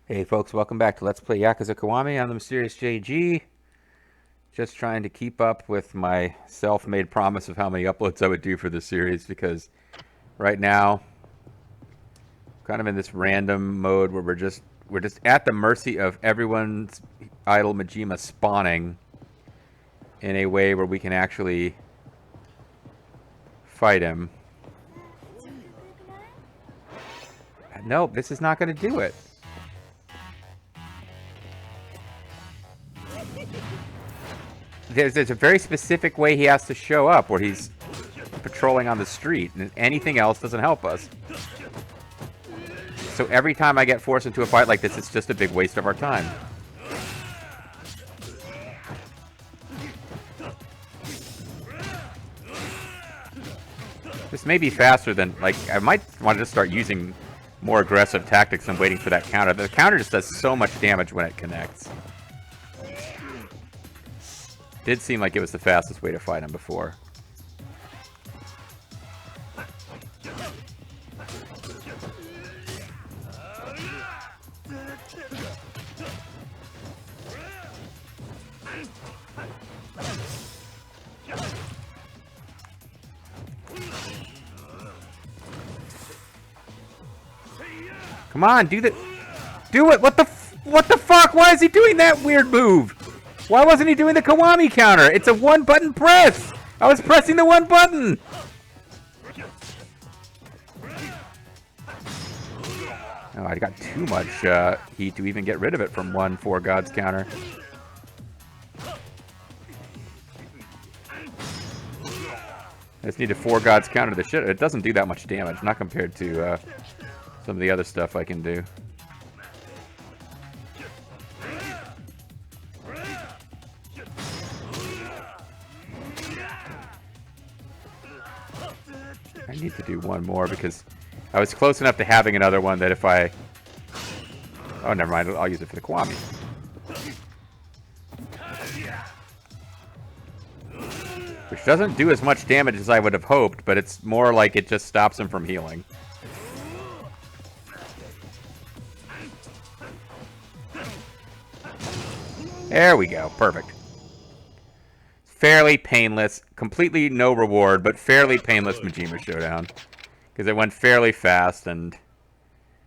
Hey folks, welcome back to Let's Play Yakuza Kiwami. I'm the Mysterious JG. Just trying to keep up with my self-made promise of how many uploads I would do for this series because right now kind of in this random mode where we're just at the mercy of everyone's idol Majima spawning in a way where we can actually fight him. Nope, this is not going to do it. There's a very specific way he has to show up where he's patrolling on the street, and anything else doesn't help us. So every time I get forced into a fight like this, it's just a big waste of our time. This may be faster than, like, I might want to just start using more aggressive tactics than waiting for that counter. The counter just does so much damage when it connects. Did seem like it was the fastest way to fight him before. Come on, do it! What the fuck? Why is he doing that weird move? Why wasn't he doing the Kiwami counter? It's a one-button press! I was pressing the one button! Oh, I got too much heat to even get rid of it from one Four Gods counter. I just need a Four Gods counter the shit. It doesn't do that much damage, not compared to some of the other stuff I can do. I need to do one more because I was close enough to having another one that if I... Oh, never mind. I'll use it for the Kiwami. Which doesn't do as much damage as I would have hoped, but it's more like it just stops him from healing. There we go. Perfect. Fairly painless. Completely no reward, but fairly painless Majima Showdown. Because it went fairly fast, and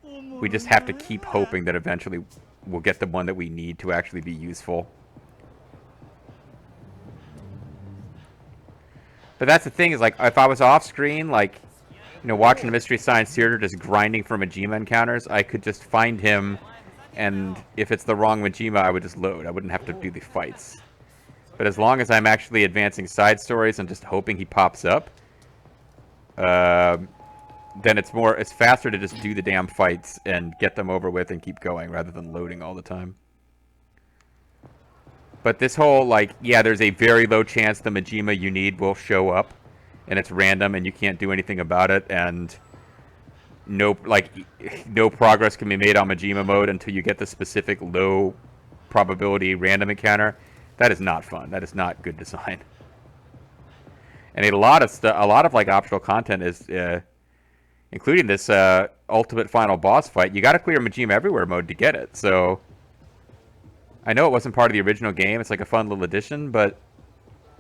we just have to keep hoping that eventually we'll get the one that we need to actually be useful. But that's the thing, is like, if I was off screen, like, you know, watching the Mystery Science Theater, just grinding for Majima encounters, I could just find him, and if it's the wrong Majima, I would just load. I wouldn't have to do the fights. But as long as I'm actually advancing side stories and just hoping he pops up, then it's faster to just do the damn fights and get them over with and keep going rather than loading all the time. But this whole, like, yeah, there's a very low chance the Majima you need will show up, and it's random and you can't do anything about it, and no progress can be made on Majima mode until you get the specific low probability random encounter. That is not fun. That is not good design. And a lot of like optional content is, including this ultimate final boss fight. You got to clear Majima Everywhere mode to get it. So I know it wasn't part of the original game. It's like a fun little addition, but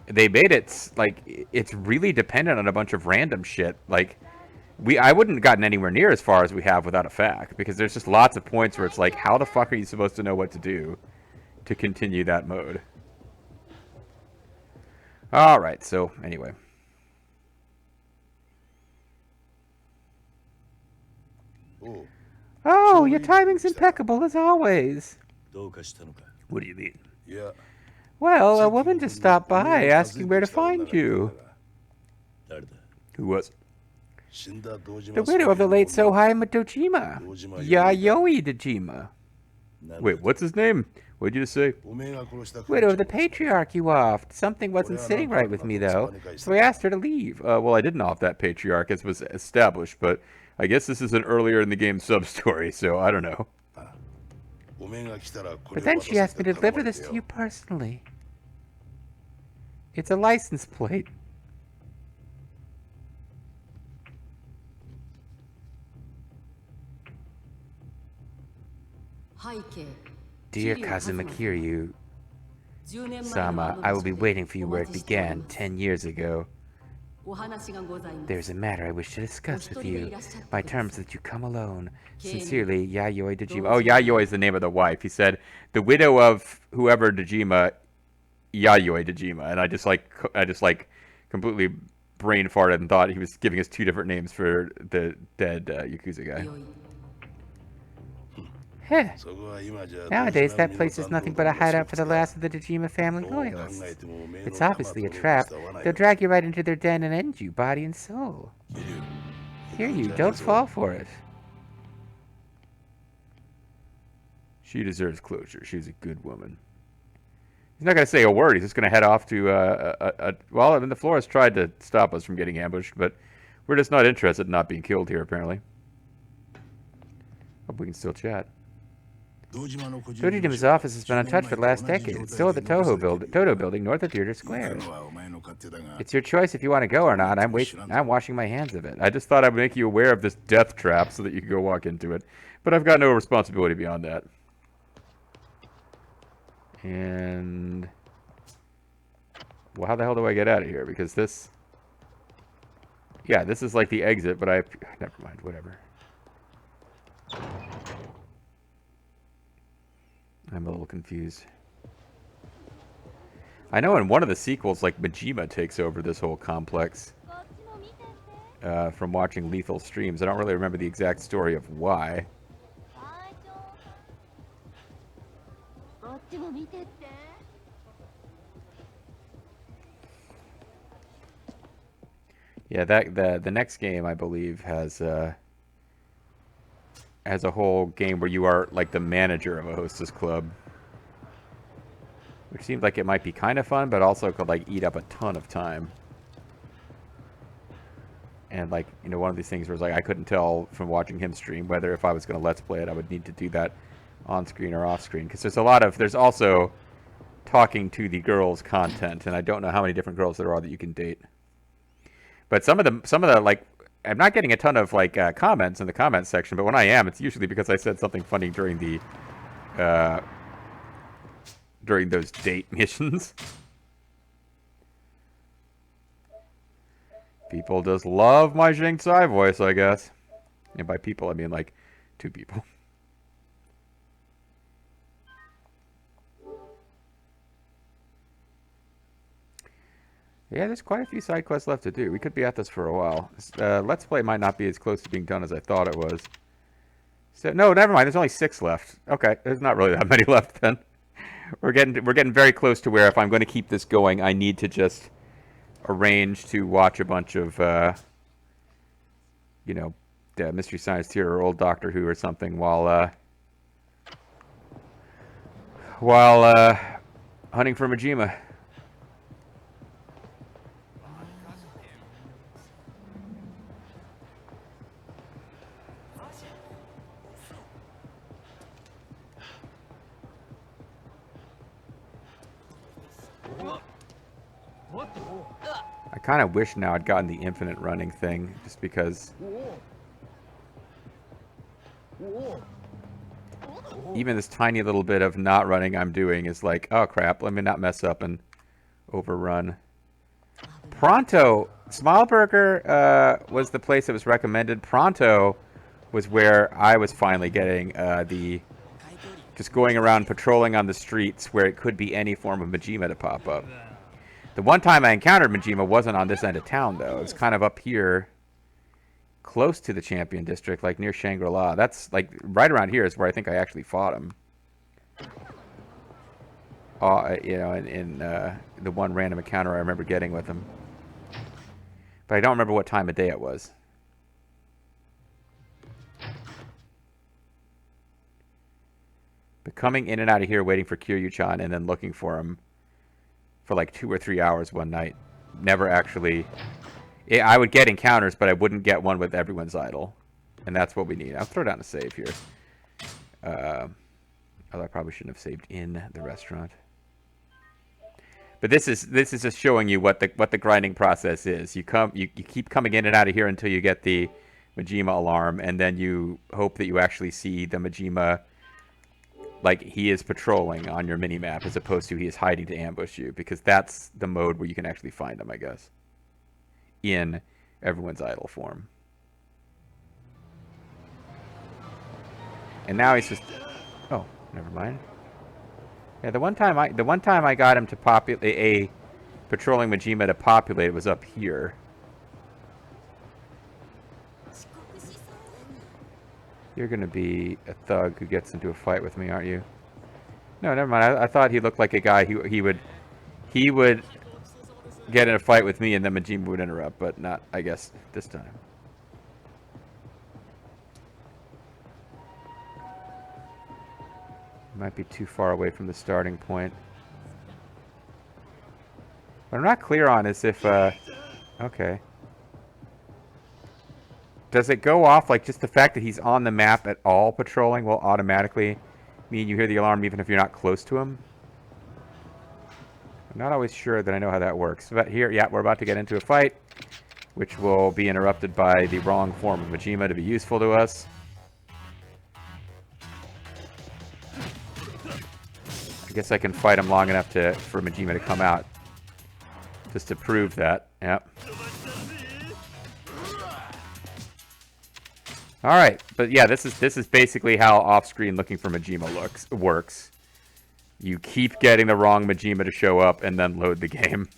they made it like it's really dependent on a bunch of random shit. Like I wouldn't have gotten anywhere near as far as we have without a fact, because there's just lots of points where it's like, how the fuck are you supposed to know what to do to continue that mode? Alright, so anyway. Oh, your timing's impeccable as always. What do you mean? Well, a woman just stopped by asking where to find you. Who was it? The widow of the late Sohei Dojima. Yayoi Dojima. Wait, what's his name? What'd you just say? Widow of the patriarch you offed. Something wasn't sitting right with me, though, so I asked her to leave. Well, I didn't off that patriarch, as was established, but I guess this is an earlier in the game sub-story, so I don't know. But then she asked me to deliver this to you personally. It's a license plate. Dear Kazuma Kiryu-sama, I will be waiting for you where it began 10 years ago. There's a matter I wish to discuss with you. My terms that you come alone. Sincerely, Yayoi Dejima. Oh, Yayoi is the name of the wife. He said, the widow of whoever Dejima, Yayoi Dejima. And I just completely brain farted and thought he was giving us two different names for the dead Yakuza guy. Heh. Nowadays, that place is nothing but a hideout for the last of the Dejima family loyalists. It's obviously a trap. They'll drag you right into their den and end you, body and soul. Kiryu, don't fall for it. She deserves closure. She's a good woman. He's not going to say a word. He's just going to head off to, well, I mean, the Flores tried to stop us from getting ambushed, but we're just not interested in not being killed here, apparently. Hope we can still chat. Dojima's office has been untouched for the last decade. It's still at the Toto building north of Theater Square. It's your choice if you want to go or not. I'm washing my hands of it. I just thought I would make you aware of this death trap so that you could go walk into it. But I've got no responsibility beyond that. And... well, how the hell do I get out of here? Because this... yeah, this is like the exit, but never mind, whatever. I'm a little confused. I know in one of the sequels, like, Majima takes over this whole complex. From watching Lethal streams. I don't really remember the exact story of why. Yeah, the next game, I believe, has a whole game where you are like the manager of a hostess club, which seems like it might be kind of fun, but also could like eat up a ton of time. And like, you know, one of these things where it's like I couldn't tell from watching him stream whether if I was going to let's play it, I would need to do that on screen or off screen, because there's also talking to the girls content, and I don't know how many different girls there are that you can date. But some of the like, I'm not getting a ton of like comments in the comments section, but when I am, it's usually because I said something funny during the during those date missions. People just love my Jing Tsai voice, I guess. And by people, I mean like 2 people. Yeah, there's quite a few side quests left to do. We could be at this for a while. Let's Play might not be as close to being done as I thought it was. So, no, never mind. There's only 6 left. Okay, there's not really that many left then. We're getting very close to where if I'm going to keep this going, I need to just arrange to watch a bunch of, you know, Mystery Science Theater or old Doctor Who or something while hunting for Majima. I kind of wish now I'd gotten the infinite running thing, just because even this tiny little bit of not running I'm doing is like, oh crap, let me not mess up and overrun. Pronto, Smallburger was the place that was recommended. Pronto was where I was finally getting just going around patrolling on the streets where it could be any form of Majima to pop up. The one time I encountered Majima wasn't on this end of town, though. It was kind of up here, close to the Champion District, like near Shangri-La. That's, like, right around here is where I think I actually fought him. You know, in the one random encounter I remember getting with him. But I don't remember what time of day it was. But coming in and out of here, waiting for Kiryu-chan, and then looking for him for like 2 or 3 hours one night. Never actually... I would get encounters, but I wouldn't get one with everyone's idol. And that's what we need. I'll throw down a save here. Although I probably shouldn't have saved in the restaurant. But this is just showing you what the grinding process is. You keep coming in and out of here until you get the Majima alarm, and then you hope that you actually see the Majima like he is patrolling on your mini map as opposed to he is hiding to ambush you, because that's the mode where you can actually find him, I guess, in everyone's idol form. And now he's just, oh, never mind. Yeah, the one time I got him to populate a patrolling Majima to populate was up here. You're gonna be a thug who gets into a fight with me, aren't you? No, never mind. I thought he looked like a guy he would get in a fight with me and then Majima would interrupt, but not, I guess, this time. Might be too far away from the starting point. What I'm not clear on is if, okay. Does it go off, like, just the fact that he's on the map at all patrolling will automatically mean you hear the alarm even if you're not close to him? I'm not always sure that I know how that works. But here, yeah, we're about to get into a fight, which will be interrupted by the wrong form of Majima to be useful to us. I guess I can fight him long enough for Majima to come out. Just to prove that. Yep. Alright, but yeah, this is basically how off-screen looking for Majima works. You keep getting the wrong Majima to show up and then load the game.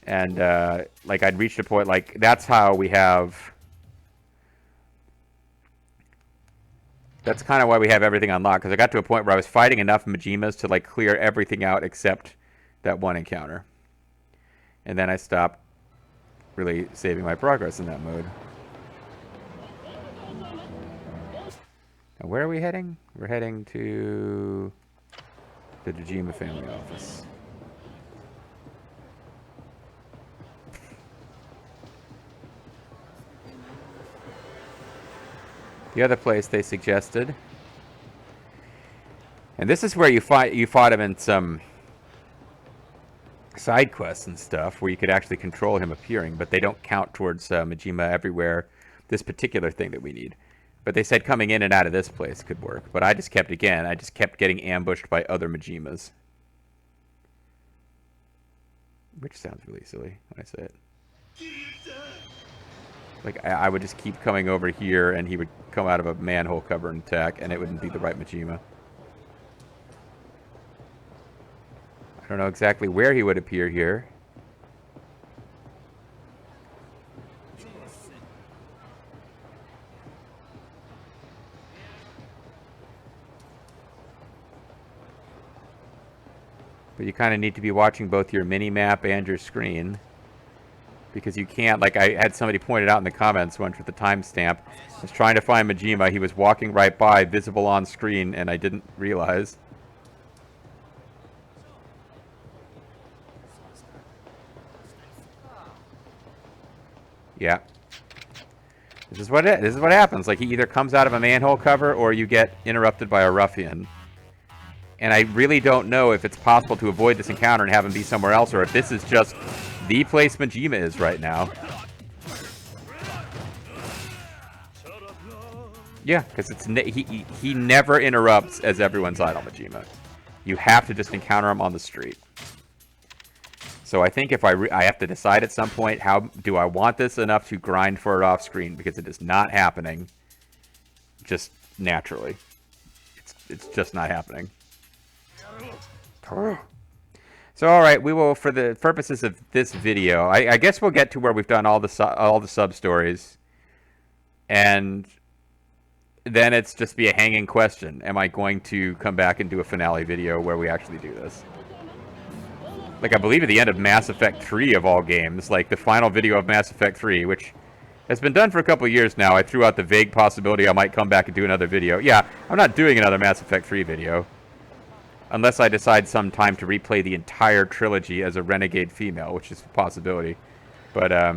And, like, I'd reached a point, like, that's how we have... That's kind of why we have everything unlocked, because I got to a point where I was fighting enough Majimas to, like, clear everything out except that one encounter. And then I stopped really saving my progress in that mode. Now, where are we heading? We're heading to the Dojima family office. The other place they suggested, and this is where you fought him in some side quests and stuff, where you could actually control him appearing, but they don't count towards Majima everywhere. This particular thing that we need, but they said coming in and out of this place could work. But I just kept getting ambushed by other Majimas, which sounds really silly when I say it. Like, I would just keep coming over here, and he would come out of a manhole cover and attack, and it wouldn't be the right Majima. I don't know exactly where he would appear here. But you kind of need to be watching both your mini-map and your screen. Because you can't, like I had somebody pointed out in the comments once with the timestamp. I was trying to find Majima. He was walking right by, visible on screen, and I didn't realize. Yeah. This is what happens. Like, he either comes out of a manhole cover or you get interrupted by a ruffian. And I really don't know if it's possible to avoid this encounter and have him be somewhere else, or if this is just the place Majima is right now. Yeah, because he never interrupts as everyone's idol Majima. You have to just encounter him on the street. So I think if I have to decide at some point, how do I want this enough to grind for it off screen, because it is not happening just naturally. It's just not happening. So, all right, we will, for the purposes of this video, I guess we'll get to where we've done all the sub-stories, and then it's just be a hanging question. Am I going to come back and do a finale video where we actually do this? Like, I believe at the end of Mass Effect 3 of all games, like the final video of Mass Effect 3, which has been done for a couple of years now, I threw out the vague possibility I might come back and do another video. Yeah, I'm not doing another Mass Effect 3 video. Unless I decide sometime to replay the entire trilogy as a renegade female, which is a possibility. But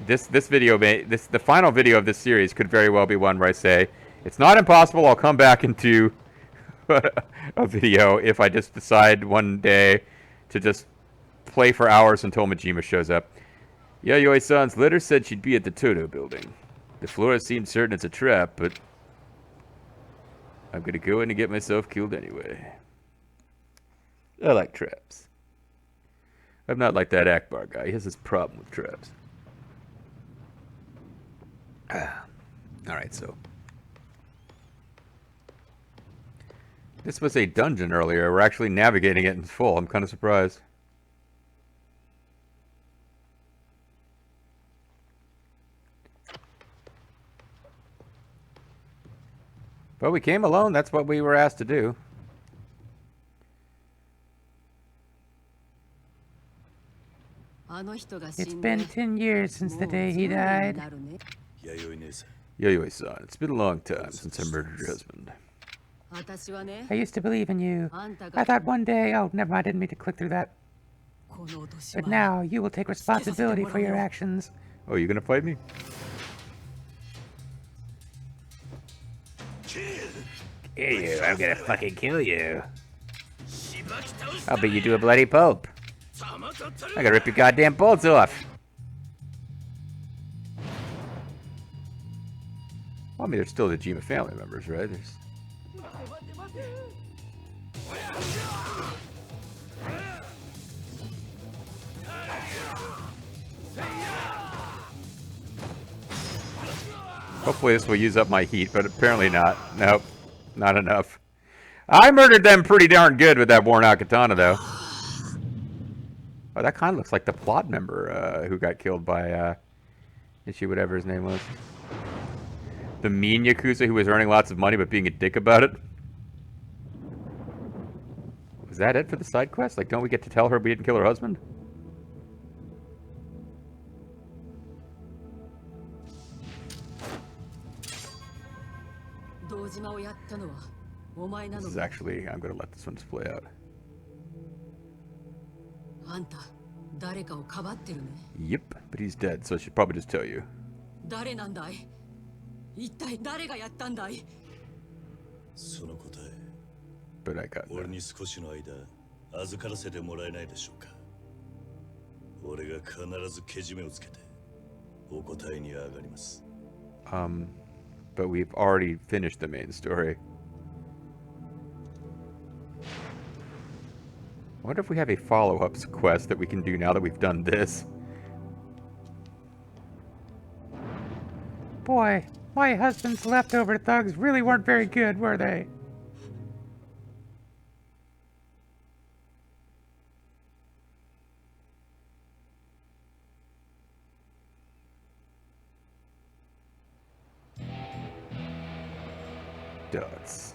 this video, the final video of this series could very well be one where I say, it's not impossible, I'll come back and do a video if I just decide one day to just play for hours until Majima shows up. Yayoi-san's letter said she'd be at the Toto building. The Flora seemed certain it's a trap, but I'm gonna go in and get myself killed anyway. I like traps. I'm not like that Akbar guy. He has this problem with traps. Alright, so. This was a dungeon earlier. We're actually navigating it in full. I'm kind of surprised. But we came alone. That's what we were asked to do. It's been 10 years since the day he died. Yayoi-san, it's been a long time since I murdered your husband. I used to believe in you. I thought one day... Oh, never mind, I didn't mean to click through that. But now, you will take responsibility for your actions. Oh, you gonna fight me? Hear you, I'm gonna fucking kill you. I'll beat you to a bloody pulp. I'm gonna rip your goddamn bolts off. Well, I mean, they're still the Jima family members, right? Hopefully this will use up my heat, but apparently not. Nope, not enough. I murdered them pretty darn good with that worn out katana, though. Oh, that kind of looks like the plot member who got killed by Ichi, whatever his name was. The mean Yakuza who was earning lots of money but being a dick about it. Was that it for the side quest? Like, don't we get to tell her we didn't kill her husband? This is actually, I'm going to let this one just play out. Yep, but he's dead, so I should probably just tell you. But I got none. But we've already finished the main story. I wonder if we have a follow-up quest that we can do now that we've done this. Boy, my husband's leftover thugs really weren't very good, were they? Dots.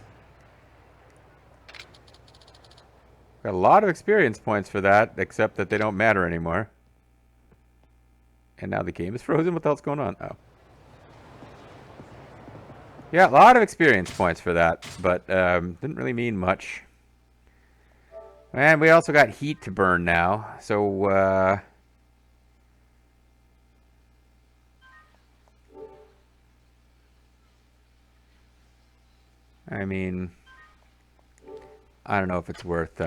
Got a lot of experience points for that, except that they don't matter anymore. And now the game is frozen? What the hell's going on? Oh. Yeah, a lot of experience points for that, but didn't really mean much. And we also got heat to burn now, so I mean, I don't know if it's worth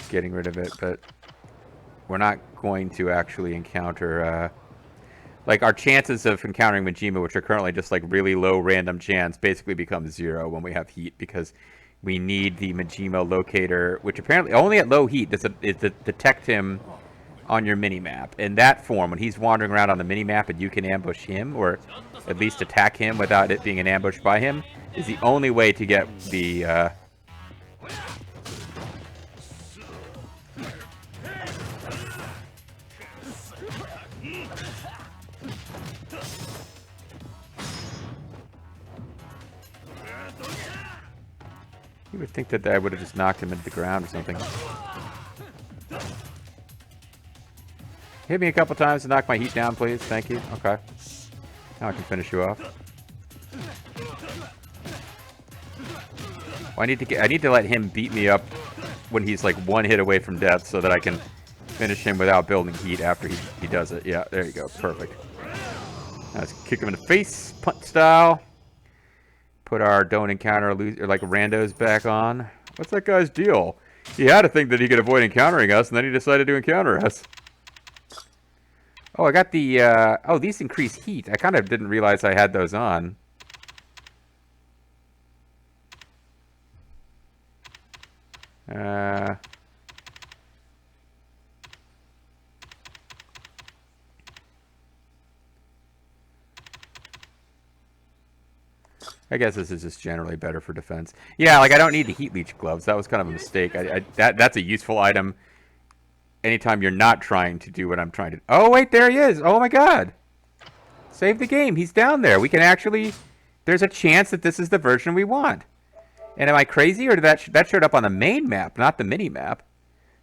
getting rid of it, but we're not going to actually encounter like our chances of encountering Majima, which are currently just like really low random chance, basically become 0 when we have heat, because we need the Majima locator, which apparently only at low heat does it detect him on your mini-map. In that form, when he's wandering around on the mini-map and you can ambush him, or at least attack him without it being an ambush by him, is the only way to get the you would think that I would have just knocked him into the ground or something. Hit me a couple times to knock my heat down, please. Thank you. Okay. Now I can finish you off. Well, I need to let him beat me up when he's like one hit away from death so that I can finish him without building heat after he does it. Yeah, there you go. Perfect. Now let's kick him in the face, punt style. Put our don't encounter like randos back on. What's that guy's deal? He had to think that he could avoid encountering us, and then he decided to encounter us. Oh, I got the, oh, these increase heat. I kind of didn't realize I had those on. I guess this is just generally better for defense. Yeah, like I don't need the heat leech gloves. That was kind of a mistake. That's a useful item anytime you're not trying to do what I'm trying to. Oh wait, there he is. Oh my god. Save the game. He's down there. We can actually. There's a chance that this is the version we want. And am I crazy, or did that showed up on the main map, not the mini map?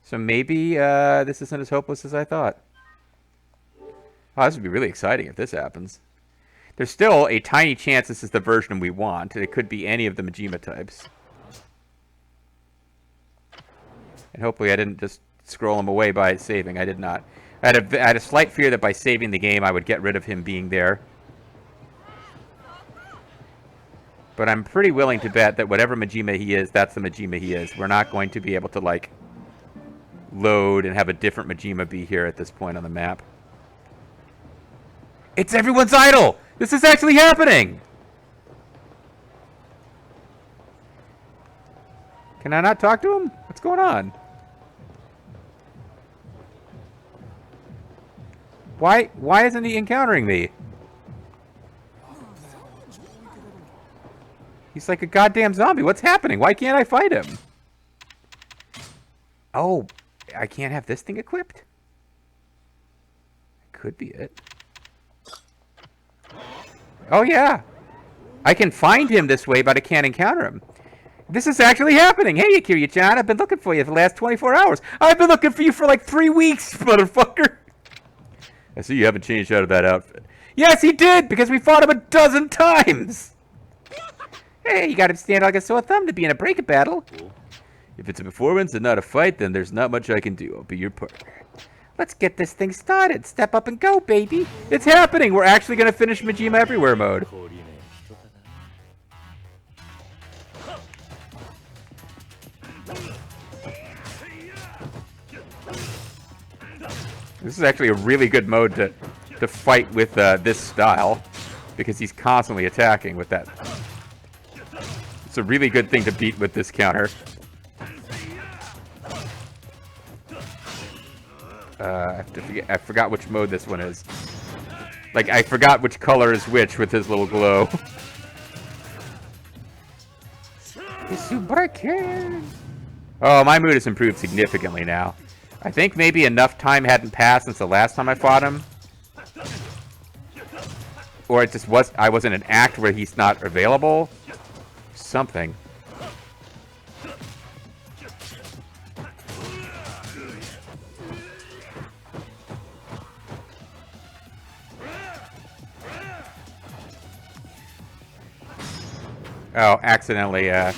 So maybe this isn't as hopeless as I thought. Oh, this would be really exciting if this happens. There's still a tiny chance this is the version we want. It could be any of the Majima types. And hopefully I didn't just scroll him away by saving. I did not. I had a slight fear that by saving the game I would get rid of him being there. But I'm pretty willing to bet that whatever Majima he is, that's the Majima he is. We're not going to be able to, like, load and have a different Majima be here at this point on the map. It's everyone's idol! This is actually happening! Can I not talk to him? What's going on? Why isn't he encountering me? He's like a goddamn zombie. What's happening? Why can't I fight him? Oh, I can't have this thing equipped? Could be it. Oh, yeah. I can find him this way, but I can't encounter him. This is actually happening. Hey, Kiryu-chan, I've been looking for you for the last 24 hours. I've been looking for you for like 3 weeks, motherfucker. I see you haven't changed out of that outfit. Yes, he did, because we fought him a dozen times. Hey, you got to stand like a sore thumb to be in a break-up battle. If it's a performance and not a fight, then there's not much I can do. I'll be your partner. Let's get this thing started. Step up and go, baby. It's happening. We're actually going to finish Majima Everywhere mode. This is actually a really good mode to fight with this style, because he's constantly attacking with that. It's a really good thing to beat with this counter. I forgot which mode this one is. Like, I forgot which color is which with his little glow. Oh, my mood has improved significantly now. I think maybe enough time hadn't passed since the last time I fought him. Or it just was, I was in an act where he's not available. Something. Oh, accidentally, well,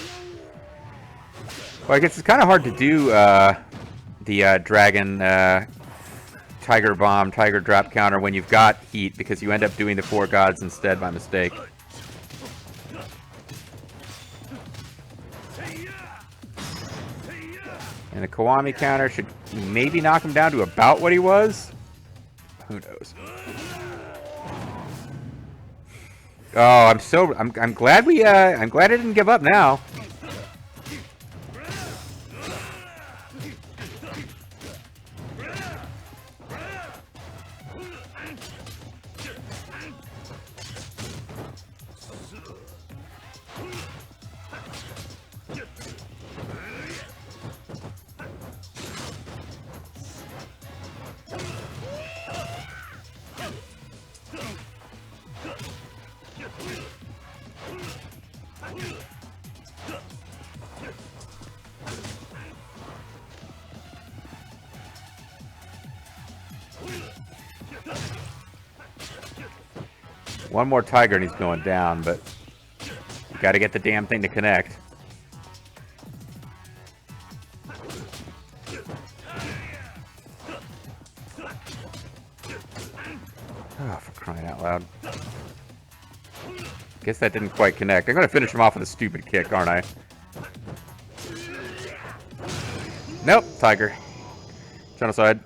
I guess it's kind of hard to do, the, dragon, tiger bomb, tiger drop counter when you've got heat, because you end up doing the 4 gods instead by mistake. And the Kiwami counter should maybe knock him down to about what he was? Who knows? Oh, I'm glad we, I'm glad I didn't give up now. One more tiger and he's going down, but you gotta get the damn thing to connect. Oh, for crying out loud. Guess that didn't quite connect. I'm gonna finish him off with a stupid kick, aren't I? Nope, tiger. Genocide.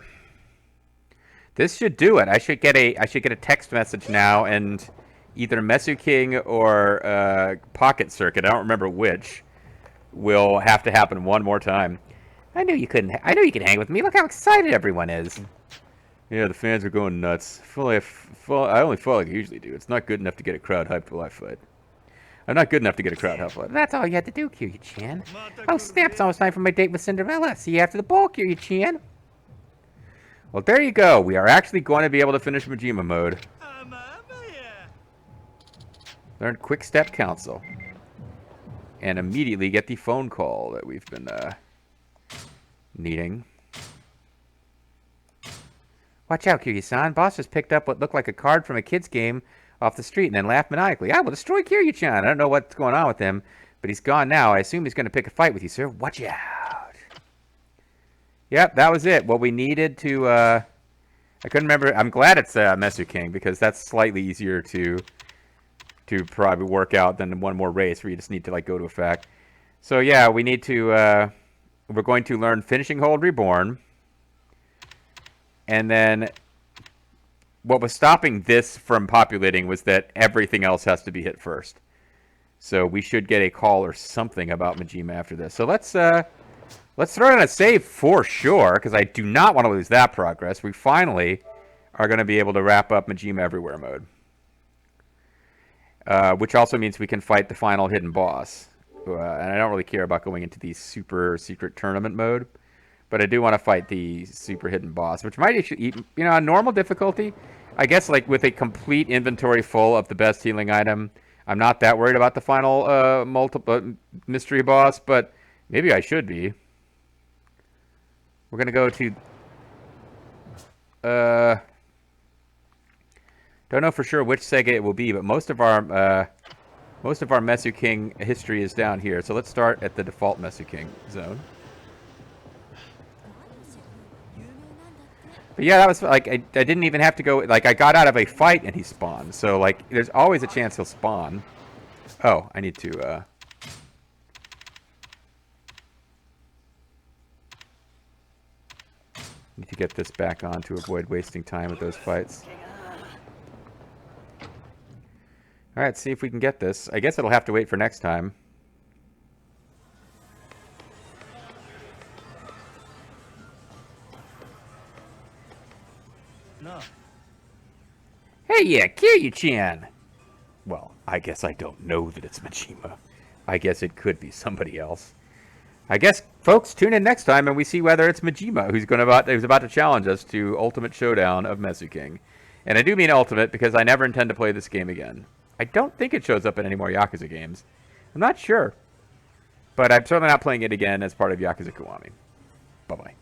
This should do it. I should get a text message now, and either Mesu King or Pocket Circuit, I don't remember which, will have to happen one more time. I knew you could hang with me. Look how excited everyone is. Yeah, the fans are going nuts. I only fall like I usually do. It's not good enough to get a crowd hyped while I fight. I'm not good enough to get a crowd hyped. That's all you had to do, Kiryu-chan. Oh, snap, it's almost time for my date with Cinderella. See you after the ball, Kiryu-chan. Well, there you go. We are actually going to be able to finish Majima mode. Learn Quick Step Council. And immediately get the phone call that we've been needing. Watch out, Kiryu-san. Boss just picked up what looked like a card from a kid's game off the street and then laughed maniacally. I will destroy Kiryu-chan. I don't know what's going on with him, but he's gone now. I assume he's going to pick a fight with you, sir. Watch out. Yep, that was it. What we needed to... I couldn't remember. I'm glad it's Mesu King, because that's slightly easier to probably work out than one more race where you just need to like go to a fact. So yeah, we need to... we're going to learn Finishing Hold Reborn. And then what was stopping this from populating was that everything else has to be hit first. So we should get a call or something about Majima after this. So let's throw in a save for sure, because I do not want to lose that progress. We finally are going to be able to wrap up Majima Everywhere mode. Which also means we can fight the final hidden boss. And I don't really care about going into the super secret tournament mode. But I do want to fight the super hidden boss, which might actually, you know, on normal difficulty, I guess like with a complete inventory full of the best healing item, I'm not that worried about the final mystery boss, but maybe I should be. We're going to go to... don't know for sure which Sega it will be, but most of our Mesu King history is down here. So let's start at the default Mesu King zone. But yeah, that was like, I didn't even have to go, like I got out of a fight and he spawned. So like, there's always a chance he'll spawn. Oh, I need to, get this back on to avoid wasting time with those fights. Alright, see if we can get this. I guess it'll have to wait for next time. No. Hey, yeah, Kiryu-chan! Well, I guess I don't know that it's Majima. I guess it could be somebody else. I guess, folks, tune in next time and we see whether it's Majima who's about to challenge us to Ultimate Showdown of Mesu King. And I do mean Ultimate because I never intend to play this game again. I don't think it shows up in any more Yakuza games. I'm not sure. But I'm certainly not playing it again as part of Yakuza Kiwami. Bye-bye.